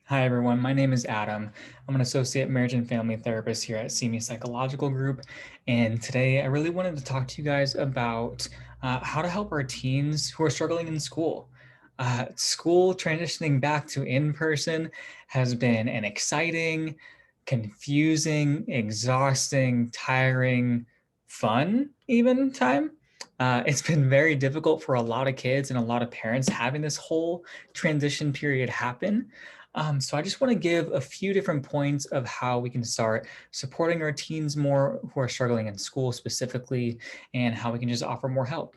Hi, everyone. My name is Adam. I'm an associate marriage and family therapist here at Simi Psychological Group. And today I really wanted to talk to you guys about how to help our teens who are struggling in school. School transitioning back to in-person has been an exciting, confusing, exhausting, tiring, fun even time. It's been very difficult for a lot of kids and a lot of parents having this whole transition period happen. So I just want to give a few different points of how we can start supporting our teens more who are struggling in school specifically, and how we can just offer more help.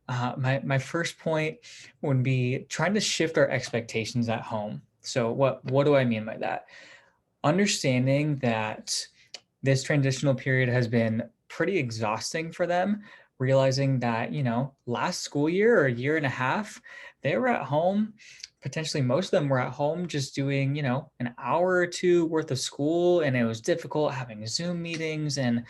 My first point would be trying to shift our expectations at home. So what do I mean by that? Understanding that this transitional period has been pretty exhausting for them, realizing that, last school year or a year and a half, they were at home. Potentially most of them were at home just doing, an hour or two worth of school. And it was difficult having Zoom meetings, and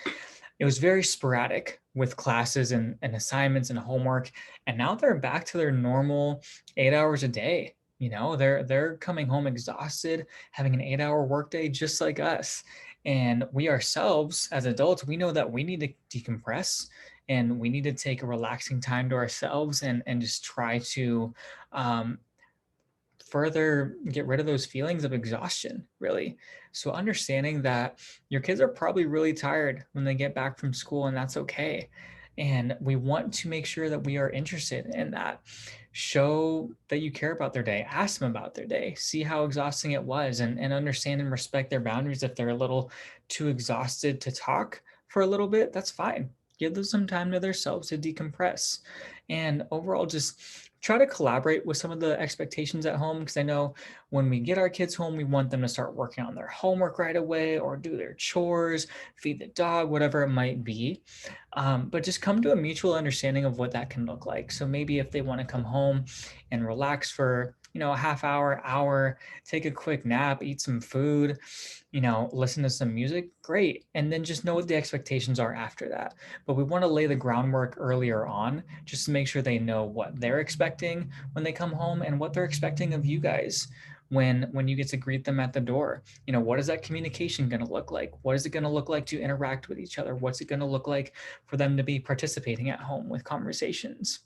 it was very sporadic with classes and assignments and homework. And now they're back to their normal 8 hours a day. They're coming home exhausted, having an 8 hour workday just like us. And we ourselves, as adults, we know that we need to decompress, and we need to take a relaxing time to ourselves, and just try to um, further get rid of those feelings of exhaustion, really. So understanding that your kids are probably really tired when they get back from school, and that's okay. And we want to make sure that we are interested in that. Show that you care about their day, ask them about their day, see how exhausting it was, and understand and respect their boundaries. If they're a little too exhausted to talk for a little bit, that's fine. Give them some time to themselves to decompress. And overall, just try to collaborate with some of the expectations at home, because I know when we get our kids home, we want them to start working on their homework right away, or do their chores, feed the dog, whatever it might be. But just come to a mutual understanding of what that can look like. So maybe if they want to come home and relax for, a half hour, take a quick nap, eat some food, listen to some music, great. And then just know what the expectations are after that. But we want to lay the groundwork earlier on, just to make sure they know what they're expecting when they come home, and what they're expecting of you guys when you get to greet them at the door. What is that communication going to look like? What is it going to look like to interact with each other? What's it going to look like for them to be participating at home with conversations?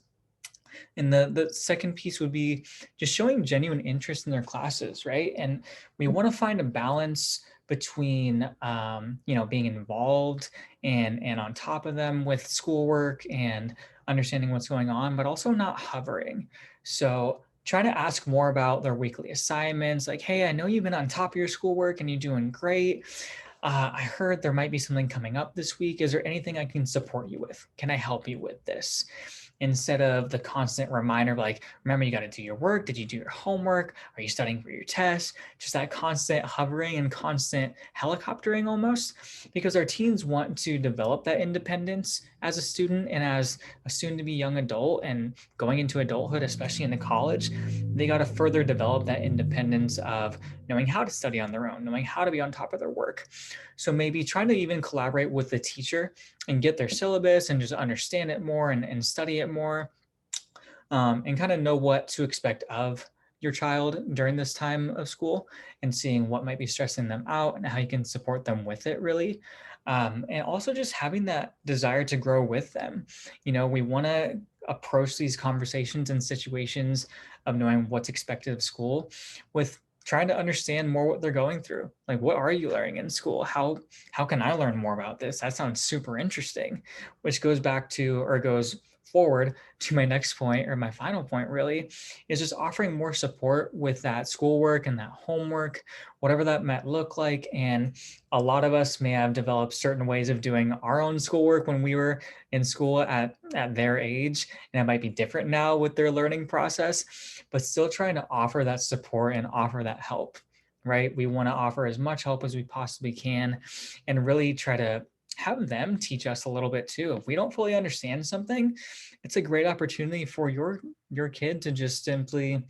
And the second piece would be just showing genuine interest in their classes, right? And we want to find a balance between being involved and on top of them with schoolwork and understanding what's going on, but also not hovering. So try to ask more about their weekly assignments, like, hey, I know you've been on top of your schoolwork and you're doing great. I heard there might be something coming up this week. Is there anything I can support you with? Can I help you with this? Instead of the constant reminder of, like, remember, you got to do your work. Did you do your homework? Are you studying for your tests? Just that constant hovering and constant helicoptering almost, because our teens want to develop that independence as a student and as a soon to be young adult, and going into adulthood, especially into college. They got to further develop that independence of knowing how to study on their own, knowing how to be on top of their work. So maybe trying to even collaborate with the teacher and get their syllabus and just understand it more, and study it more, and kind of know what to expect of your child during this time of school, and seeing what might be stressing them out and how you can support them with it, really. And also just having that desire to grow with them. We want to approach these conversations and situations of knowing what's expected of school with trying to understand more what they're going through. Like, what are you learning in school? How can I learn more about this? That sounds super interesting, which goes back to, or goes forward to my next point, or my final point really, is just offering more support with that schoolwork and that homework, whatever that might look like. And a lot of us may have developed certain ways of doing our own schoolwork when we were in school at their age, and it might be different now with their learning process, but still trying to offer that support and offer that help, right? We want to offer as much help as we possibly can, and really try to have them teach us a little bit too. If we don't fully understand something, it's a great opportunity for your kid to just simply,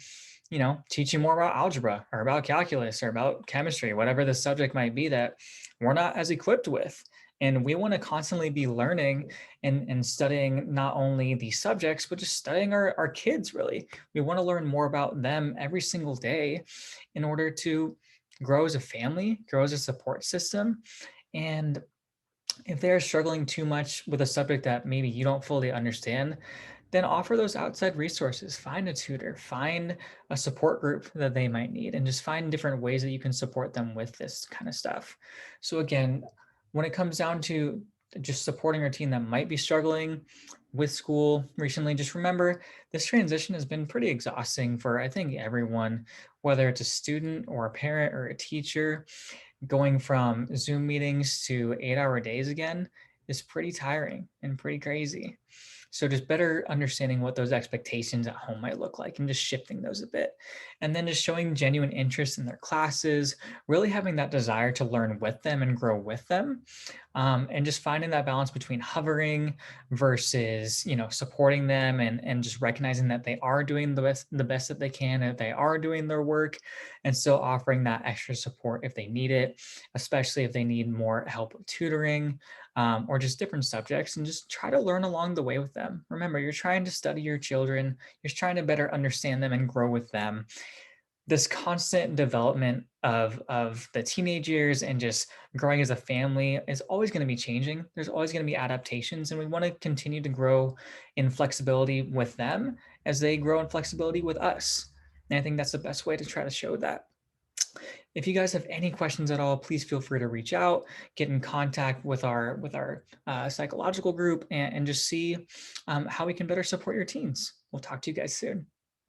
teach you more about algebra, or about calculus, or about chemistry, whatever the subject might be that we're not as equipped with. And we want to constantly be learning and studying not only these subjects, but just studying our kids, really. We want to learn more about them every single day in order to grow as a family, grow as a support system. And if they're struggling too much with a subject that maybe you don't fully understand, then offer those outside resources. Find a tutor, find a support group that they might need, and just find different ways that you can support them with this kind of stuff. So, again, when it comes down to just supporting our team that might be struggling with school recently, just remember this transition has been pretty exhausting for, I think, everyone, whether it's a student or a parent or a teacher. Going from Zoom meetings to 8-hour days again is pretty tiring and pretty crazy. So just better understanding what those expectations at home might look like and just shifting those a bit. And then just showing genuine interest in their classes, really having that desire to learn with them and grow with them. And just finding that balance between hovering versus, supporting them, and just recognizing that they are doing the best that they can, that they are doing their work, and still offering that extra support if they need it, especially if they need more help with tutoring, or just different subjects, and just try to learn along the way with them. Remember, you're trying to study your children, you're trying to better understand them and grow with them. This constant development of the teenage years and just growing as a family is always going to be changing. There's always going to be adaptations, and we want to continue to grow in flexibility with them as they grow in flexibility with us. And I think that's the best way to try to show that. If you guys have any questions at all, please feel free to reach out, get in contact with our psychological group, and just see how we can better support your teens. We'll talk to you guys soon.